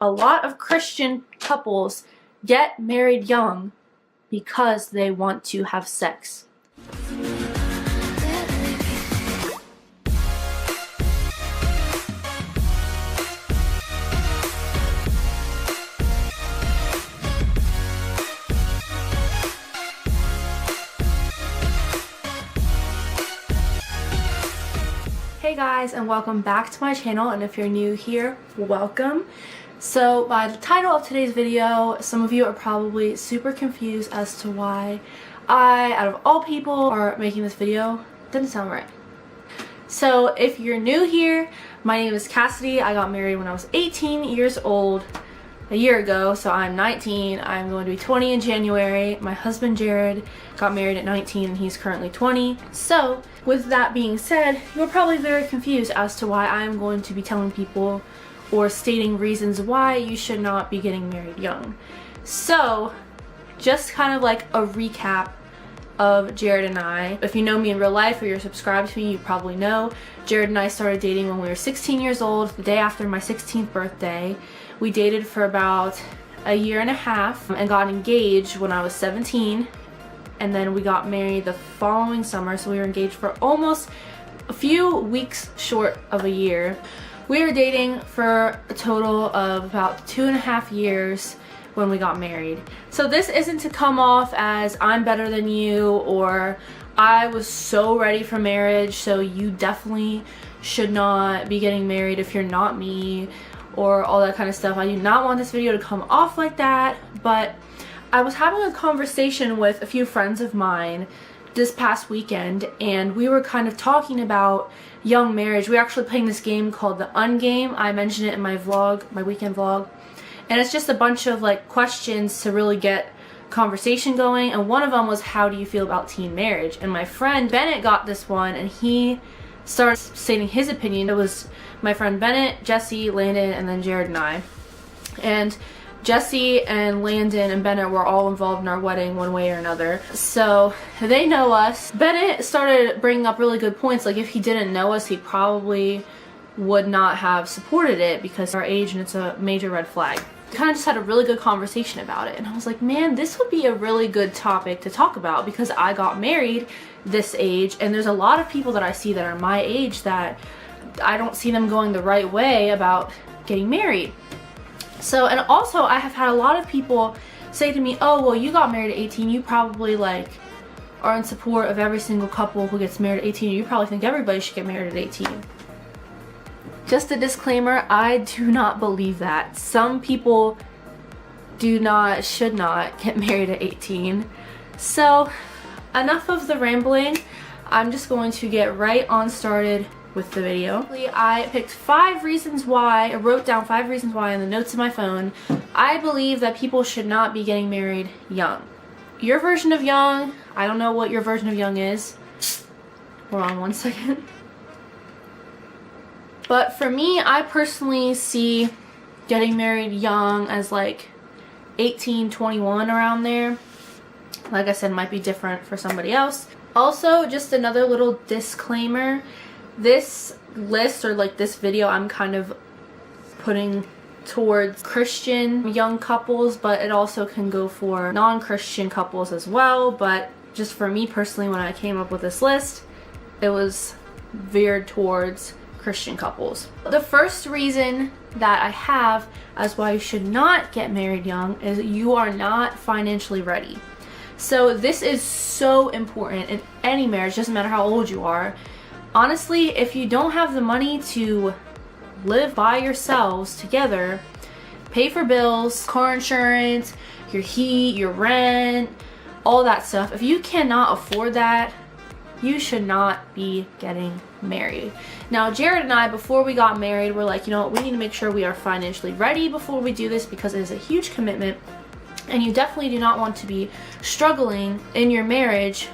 a lot of Christian couples get married young because they want to have sex. Hey guys, and welcome back to my channel, and if you're new here, welcome. So by the title of today's video, some of you are probably super confused as to why I, out of all people, are making this video. Didn't sound right. So if you're new here, my name is Kassidy. I got married when I was 18 years old a year ago, so I'm 19. I'm going to be 20 in January. My husband Jared got married at 19 and he's currently 20. So with that being said, you're probably very confused as to why I'm going to be telling people or stating reasons why you should not be getting married young. So just kind of like a recap of Jared and I. If you know me in real life or you're subscribed to me, you probably know Jared and I started dating when we were 16 years old, the day after my 16th birthday. We dated for about a year and a half and got engaged when I was 17, and then we got married the following summer, so we were engaged for almost a few weeks short of a year. We were dating for a total of about 2.5 years when we got married. So this isn't to come off as I'm better than you or I was so ready for marriage, so you definitely should not be getting married if you're not me, or all that kind of stuff. I do not want this video to come off like that, but I was having a conversation with a few friends of mine this past weekend, and we were kind of talking about young marriage. We were actually playing this game called the Ungame. I mentioned it in my vlog, my weekend vlog, and it's just a bunch of like questions to really get conversation going, and one of them was, how do you feel about teen marriage? And my friend Bennett got this one, and he started stating his opinion. It was my friend Bennett, Jesse, Landon, and then Jared and I. And Jesse and Landon and Bennett were all involved in our wedding one way or another, so they know us. Bennett started bringing up really good points, like if he didn't know us, he probably would not have supported it because of our age, and it's a major red flag. We kind of just had a really good conversation about it, and I was like, man, this would be a really good topic to talk about because I got married this age, and there's a lot of people that I see that are my age that I don't see them going the right way about getting married. So, and also I have had a lot of people say to me, oh, well, you got married at 18, you probably like are in support of every single couple who gets married at 18, you probably think everybody should get married at 18. Just a disclaimer, I do not believe that. Some people should not get married at 18. So enough of the rambling. I'm just going to get right on started with the video. I picked 5 reasons why, I wrote down 5 reasons why in the notes of my phone I believe that people should not be getting married young. Your version of young, I don't know what your version of young is. Hold on one second. But for me, I personally see getting married young as like 18, 21, around there. Like I said, it might be different for somebody else. Also, just another little disclaimer. This list, or like this video, I'm kind of putting towards Christian young couples, but it also can go for non-Christian couples as well. But just for me personally, when I came up with this list, it was veered towards Christian couples. The first reason that I have as why you should not get married young is you are not financially ready. So this is so important in any marriage, doesn't matter how old you are. Honestly, if you don't have the money to live by yourselves together, pay for bills, car insurance, your heat, your rent, all that stuff, if you cannot afford that, you should not be getting married. Now, Jared and I, before we got married, were like, you know what, we need to make sure we are financially ready before we do this because it is a huge commitment, and you definitely do not want to be struggling in your marriage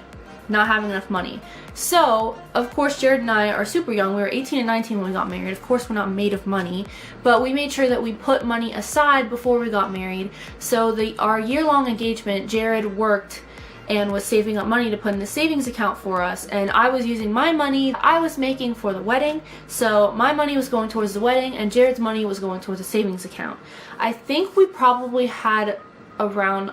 not having enough money. So, of course, Jared and I are super young. We were 18 and 19 when we got married. Of course, we're not made of money, but we made sure that we put money aside before we got married. So our year-long engagement, Jared worked and was saving up money to put in a savings account for us, and I was using my money I was making for the wedding. So my money was going towards the wedding and Jared's money was going towards a savings account. I think we probably had around,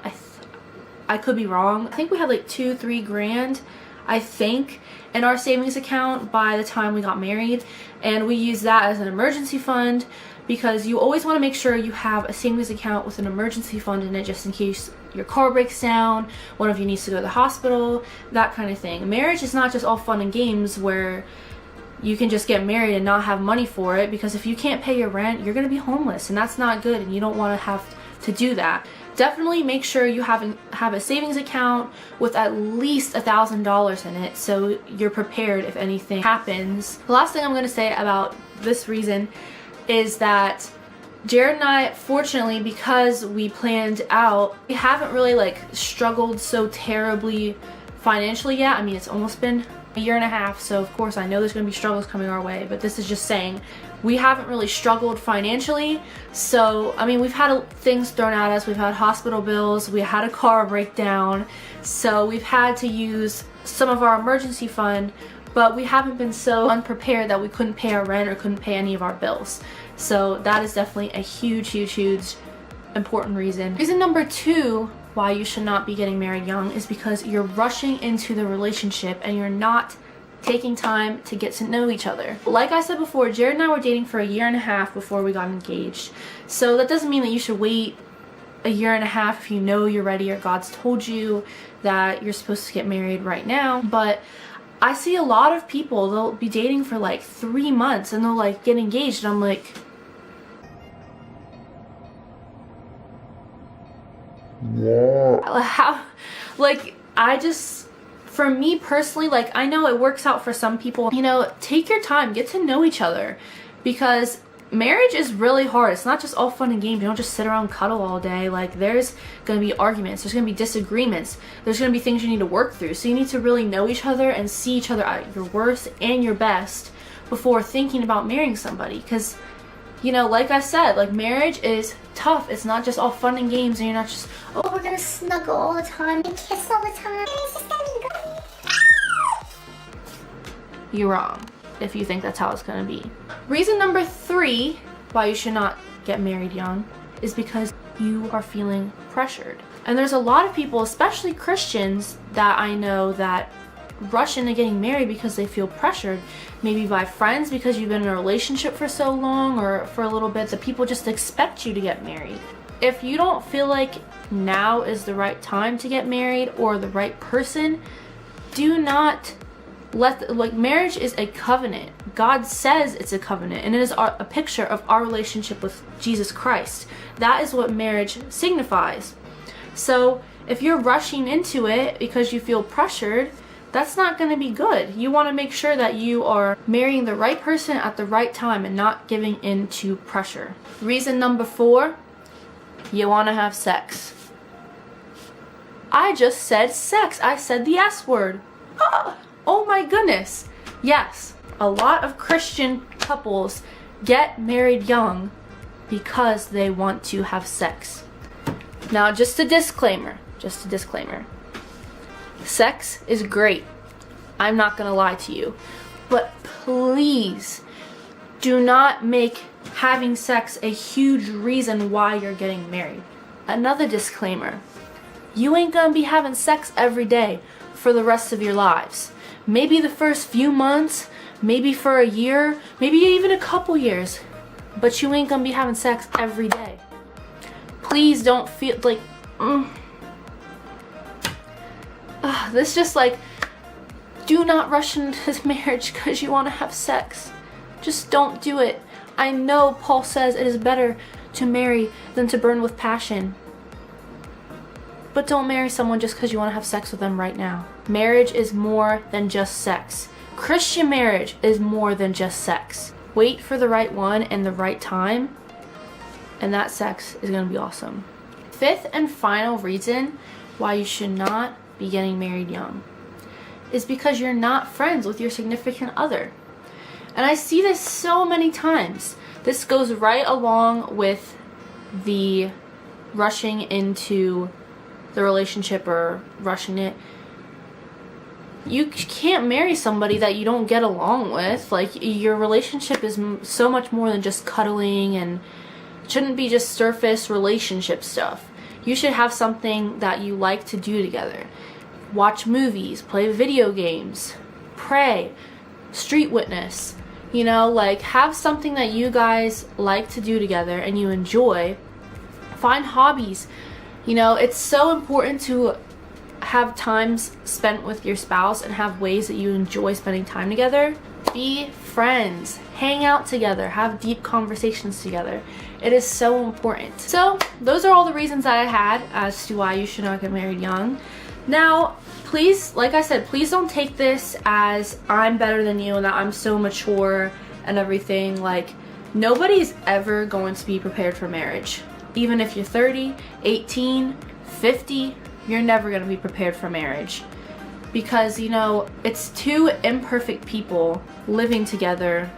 I could be wrong, I think we had like 2-3 grand, I think, in our savings account by the time we got married, and we used that as an emergency fund, because you always want to make sure you have a savings account with an emergency fund in it, just in case your car breaks down, one of you needs to go to the hospital, that kind of thing. Marriage is not just all fun and games where you can just get married and not have money for it, because if you can't pay your rent, you're going to be homeless, and that's not good, and you don't want to have to do that. Definitely make sure you have a savings account with at least $1,000 in it, so you're prepared if anything happens. The last thing I'm going to say about this reason is that Jared and I, fortunately, because we planned out, we haven't really like struggled so terribly financially yet. I mean, it's almost been a year and a half, so of course I know there's going to be struggles coming our way, but this is just saying we haven't really struggled financially. So I mean, we've had things thrown at us, we've had hospital bills, we had a car breakdown, so we've had to use some of our emergency fund, but we haven't been so unprepared that we couldn't pay our rent or couldn't pay any of our bills. So that is definitely a huge important reason. Reason number 2 why you should not be getting married young is because you're rushing into the relationship and you're not taking time to get to know each other. Like I said before, Jared and I were dating for a year and a half before we got engaged. So that doesn't mean that you should wait a year and a half if you know you're ready or God's told you that you're supposed to get married right now. But I see a lot of people, they'll be dating for like 3 months and they'll like get engaged, and I'm like, yeah, how, like, for me personally, like, I know it works out for some people, you know, take your time, get to know each other, because marriage is really hard. It's not just all fun and games. You don't just sit around and cuddle all day. Like, there's gonna be arguments, there's gonna be disagreements, there's gonna be things you need to work through. So you need to really know each other and see each other at your worst and your best before thinking about marrying somebody. Because, you know, like I said, like, marriage is tough. It's not just all fun and games, and you're not just, oh, we're gonna snuggle all the time and kiss all the time. It's just gonna be good. You're wrong if you think that's how it's gonna be. Reason number 3 why you should not get married young is because you are feeling pressured. And there's a lot of people, especially Christians, that I know that rush into getting married because they feel pressured, maybe by friends, because you've been in a relationship for so long, or for a little bit, that people just expect you to get married. If you don't feel like now is the right time to get married or the right person, do not like, marriage is a covenant. God says it's a covenant, and it is a picture of our relationship with Jesus Christ. That is what marriage signifies. So if you're rushing into it because you feel pressured, that's not going to be good. You want to make sure that you are marrying the right person at the right time and not giving in to pressure. Reason number 4, you want to have sex. I just said sex. I said the S word. Oh my goodness. Yes, a lot of Christian couples get married young because they want to have sex. Now, just a disclaimer. Sex is great. I'm not gonna lie to you. But please do not make having sex a huge reason why you're getting married. Another disclaimer. You ain't gonna be having sex every day for the rest of your lives. Maybe the first few months, maybe for a year, maybe even a couple years. But you ain't gonna be having sex every day. Please don't feel like, this just like, do not rush into this marriage because you want to have sex. Just don't do it. I know Paul says it is better to marry than to burn with passion. But don't marry someone just because you want to have sex with them right now. Marriage is more than just sex. Christian marriage is more than just sex. Wait for the right one and the right time, and that sex is going to be awesome. 5th and final reason why you should not be getting married young is because you're not friends with your significant other. And I see this so many times. This goes right along with the rushing into the relationship or rushing it. You can't marry somebody that you don't get along with. Like, your relationship is so much more than just cuddling, and shouldn't be just surface relationship stuff. You should have something that you like to do together. Watch movies, play video games, pray, street witness. You know, like, have something that you guys like to do together and you enjoy. Find hobbies. You know, it's so important to have times spent with your spouse and have ways that you enjoy spending time together. Be friends, hang out together, have deep conversations together. It is so important. So those are all the reasons that I had as to why you should not get married young. Now, please, like I said, please don't take this as I'm better than you and that I'm so mature and everything. Like, nobody's ever going to be prepared for marriage. Even if you're 30, 18, 50, you're never going to be prepared for marriage. Because, you know, it's two imperfect people living together.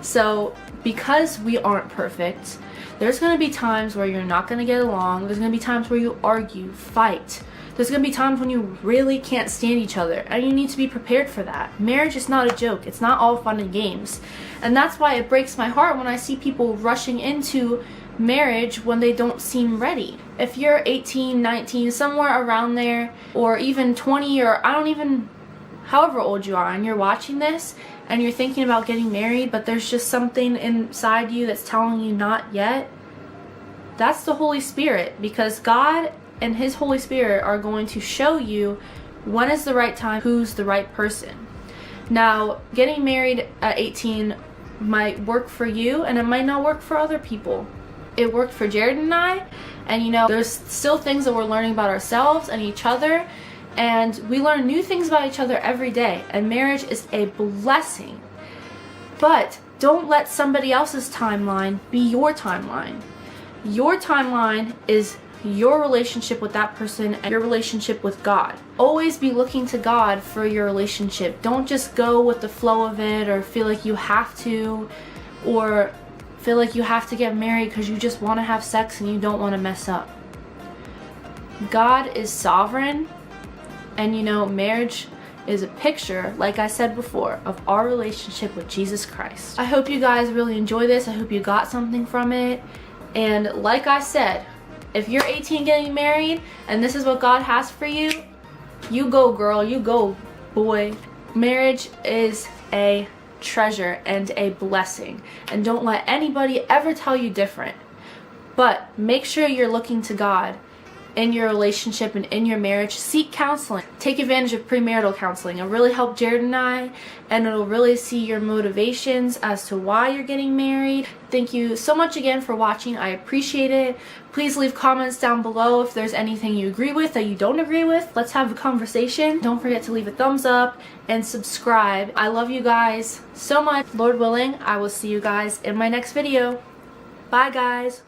So, because we aren't perfect, there's going to be times where you're not going to get along. There's going to be times where you argue, fight. There's going to be times when you really can't stand each other, and you need to be prepared for that. Marriage is not a joke. It's not all fun and games. And that's why it breaks my heart when I see people rushing into marriage when they don't seem ready. If you're 18, 19, somewhere around there, or even 20, or however old you are, and you're watching this and you're thinking about getting married, but there's just something inside you that's telling you not yet, that's the Holy Spirit, because God and His Holy Spirit are going to show you when is the right time, who's the right person. Now, getting married at 18 might work for you, and it might not work for other people. It worked for Jared and I, and you know, there's still things that we're learning about ourselves and each other, and we learn new things about each other every day, and marriage is a blessing. But don't let somebody else's timeline be your timeline. Your timeline is your relationship with that person and your relationship with God. Always be looking to God for your relationship. Don't just go with the flow of it, or feel like you have to, or feel like you have to get married because you just want to have sex and you don't want to mess up. God is sovereign, and you know, marriage is a picture, like I said before, of our relationship with Jesus Christ. I hope you guys really enjoy this. I hope you got something from it. And like I said, if you're 18 getting married and this is what God has for you, you go girl, you go boy. Marriage is a treasure and a blessing, and don't let anybody ever tell you different. But make sure you're looking to God in your relationship and in your marriage. Seek counseling. Take advantage of premarital counseling. It'll really help Jared and I, and it'll really see your motivations as to why you're getting married. Thank you so much again for watching. I appreciate it. Please leave comments down below if there's anything you agree with, that you don't agree with. Let's have a conversation. Don't forget to leave a thumbs up and subscribe. I love you guys so much. Lord willing, I will see you guys in my next video. Bye guys.